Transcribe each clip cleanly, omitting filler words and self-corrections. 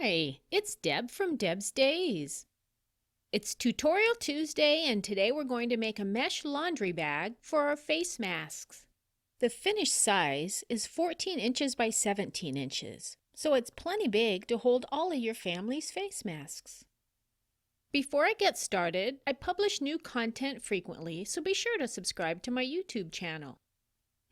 Hi, it's Deb from Deb's Days. It's Tutorial Tuesday, and today we're going to make a mesh laundry bag for our face masks. The finished size is 14 inches by 17 inches, so it's plenty big to hold all of your family's face masks. Before I get started, I publish new content frequently, so be sure to subscribe to my YouTube channel.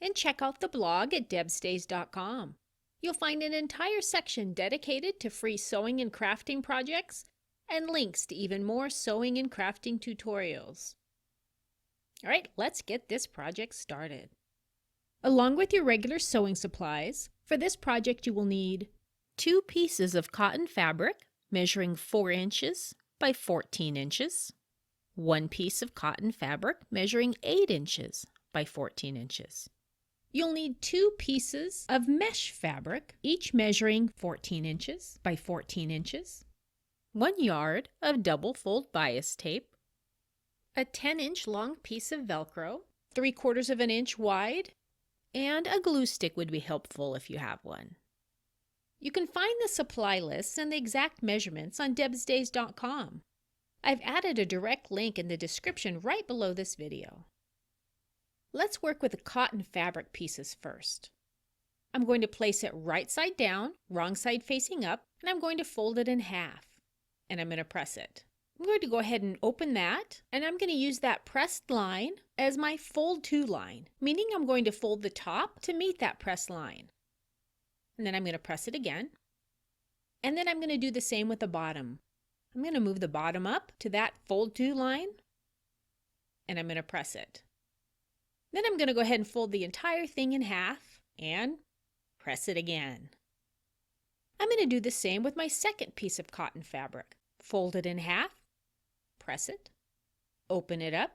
And check out the blog at debsdays.com. You'll find an entire section dedicated to free sewing and crafting projects and links to even more sewing and crafting tutorials. All right, let's get this project started. Along with your regular sewing supplies, for this project you will need 2 pieces of cotton fabric measuring 4 inches by 14 inches, 1 piece of cotton fabric measuring 8 inches by 14 inches. You'll need 2 pieces of mesh fabric, each measuring 14 inches by 14 inches, 1 yard of double fold bias tape, a 10-inch long piece of velcro, 3/4 of an inch wide, and a glue stick would be helpful if you have one. You can find the supply lists and the exact measurements on debsdays.com. I've added a direct link in the description right below this video. Let's work with the cotton fabric pieces first. I'm going to place it right side down, wrong side facing up, and I'm going to fold it in half. And I'm going to press it. I'm going to go ahead and open that, and I'm going to use that pressed line as my fold to line, meaning I'm going to fold the top to meet that pressed line. And then I'm going to press it again. And then I'm going to do the same with the bottom. I'm going to move the bottom up to that fold to line, and I'm going to press it. Then I'm going to go ahead and fold the entire thing in half and press it again. I'm going to do the same with my second piece of cotton fabric. Fold it in half, press it, open it up,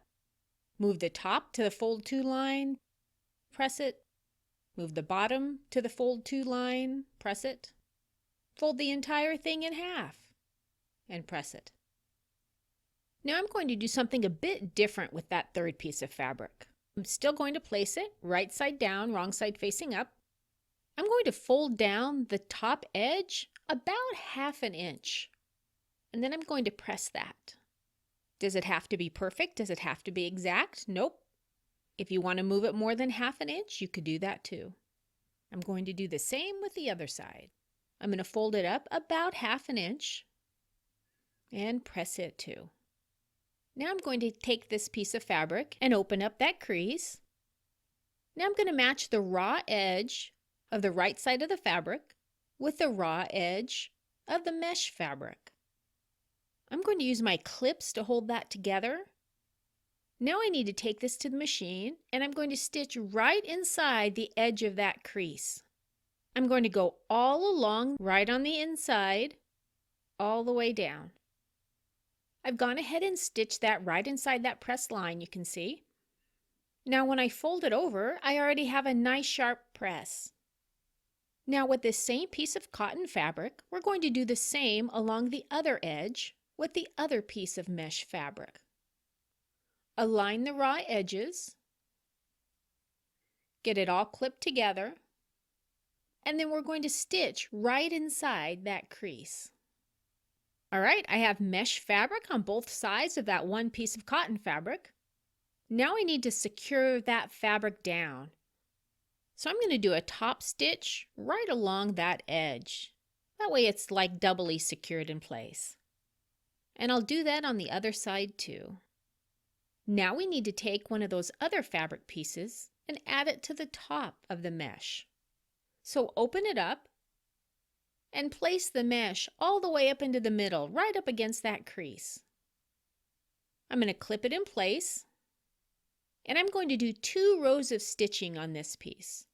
move the top to the fold to line, press it, move the bottom to the fold to line, press it, fold the entire thing in half and press it. Now I'm going to do something a bit different with that third piece of fabric. I'm still going to place it right side down, wrong side facing up. I'm going to fold down the top edge about 1/2 inch. And then I'm going to press that. Does it have to be perfect? Does it have to be exact? Nope. If you want to move it more than 1/2 inch, you could do that too. I'm going to do the same with the other side. I'm going to fold it up about 1/2 inch and press it too. Now I'm going to take this piece of fabric and open up that crease. Now I'm going to match the raw edge of the right side of the fabric with the raw edge of the mesh fabric. I'm going to use my clips to hold that together. Now I need to take this to the machine, and I'm going to stitch right inside the edge of that crease. I'm going to go all along right on the inside, all the way down. I've gone ahead and stitched that right inside that pressed line, you can see. Now when I fold it over, I already have a nice sharp press. Now with this same piece of cotton fabric, we're going to do the same along the other edge with the other piece of mesh fabric. Align the raw edges, get it all clipped together, and then we're going to stitch right inside that crease. All right, I have mesh fabric on both sides of that one piece of cotton fabric. Now I need to secure that fabric down. So I'm going to do a top stitch right along that edge. That way it's like doubly secured in place. And I'll do that on the other side too. Now we need to take one of those other fabric pieces and add it to the top of the mesh. So open it up and place the mesh all the way up into the middle, right up against that crease. I'm going to clip it in place, and I'm going to do 2 rows of stitching on this piece.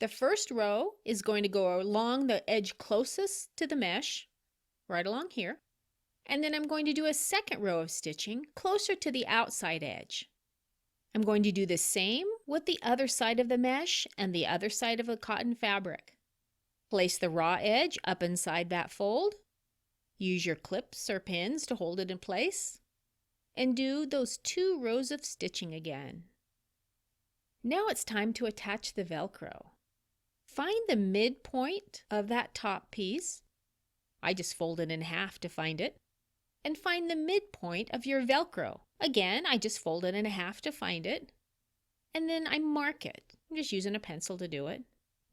The first row is going to go along the edge closest to the mesh, right along here, and then I'm going to do a second row of stitching closer to the outside edge. I'm going to do the same with the other side of the mesh and the other side of the cotton fabric. Place the raw edge up inside that fold. Use your clips or pins to hold it in place. And do those 2 rows of stitching again. Now it's time to attach the Velcro. Find the midpoint of that top piece I just fold it in half to find it. And find the midpoint of your velcro. Again, I just fold it in half to find it. And then I mark it. I'm just using a pencil to do it.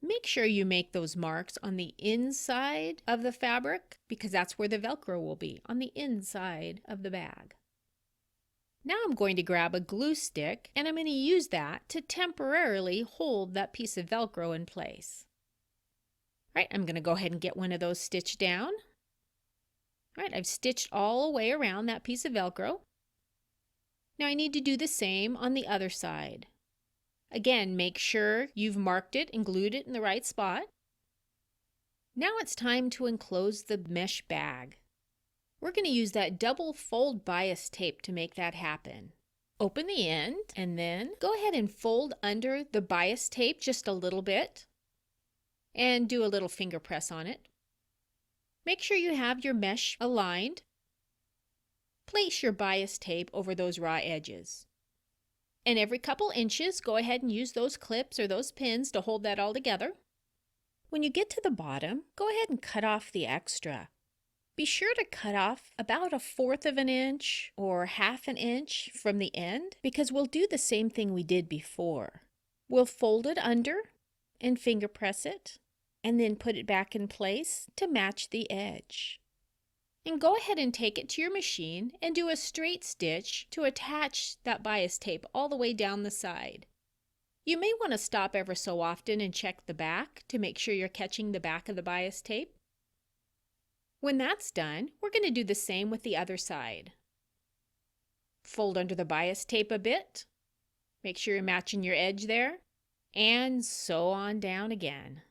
Make sure you make those marks on the inside of the fabric because that's where the velcro will be, on the inside of the bag. Now I'm going to grab a glue stick and I'm going to use that to temporarily hold that piece of velcro in place. All right, I'm going to go ahead and get one of those stitched down. All right, I've stitched all the way around that piece of velcro. Now I need to do the same on the other side. Again, make sure you've marked it and glued it in the right spot. Now it's time to enclose the mesh bag. We're going to use that double fold bias tape to make that happen. Open the end and then go ahead and fold under the bias tape just a little bit and do a little finger press on it. Make sure you have your mesh aligned. Place your bias tape over those raw edges. And every couple inches, go ahead and use those clips or those pins to hold that all together. When you get to the bottom, go ahead and cut off the extra. Be sure to cut off about 1/4 of an inch or 1/2 an inch from the end because we'll do the same thing we did before. We'll fold it under and finger press it and then put it back in place to match the edge. And go ahead and take it to your machine and do a straight stitch to attach that bias tape all the way down the side. You may want to stop ever so often and check the back to make sure you're catching the back of the bias tape. When that's done, we're going to do the same with the other side. Fold under the bias tape a bit. Make sure you're matching your edge there. And sew on down again.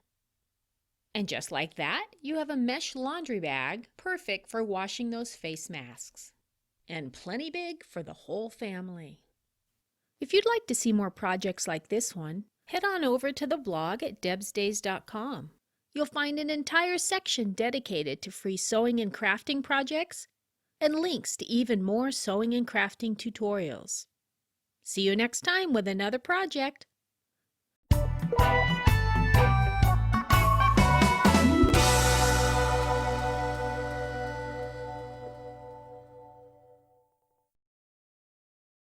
And just like that, you have a mesh laundry bag perfect for washing those face masks. And plenty big for the whole family. If you'd like to see more projects like this one, head on over to the blog at debsdays.com. You'll find an entire section dedicated to free sewing and crafting projects and links to even more sewing and crafting tutorials. See you next time with another project.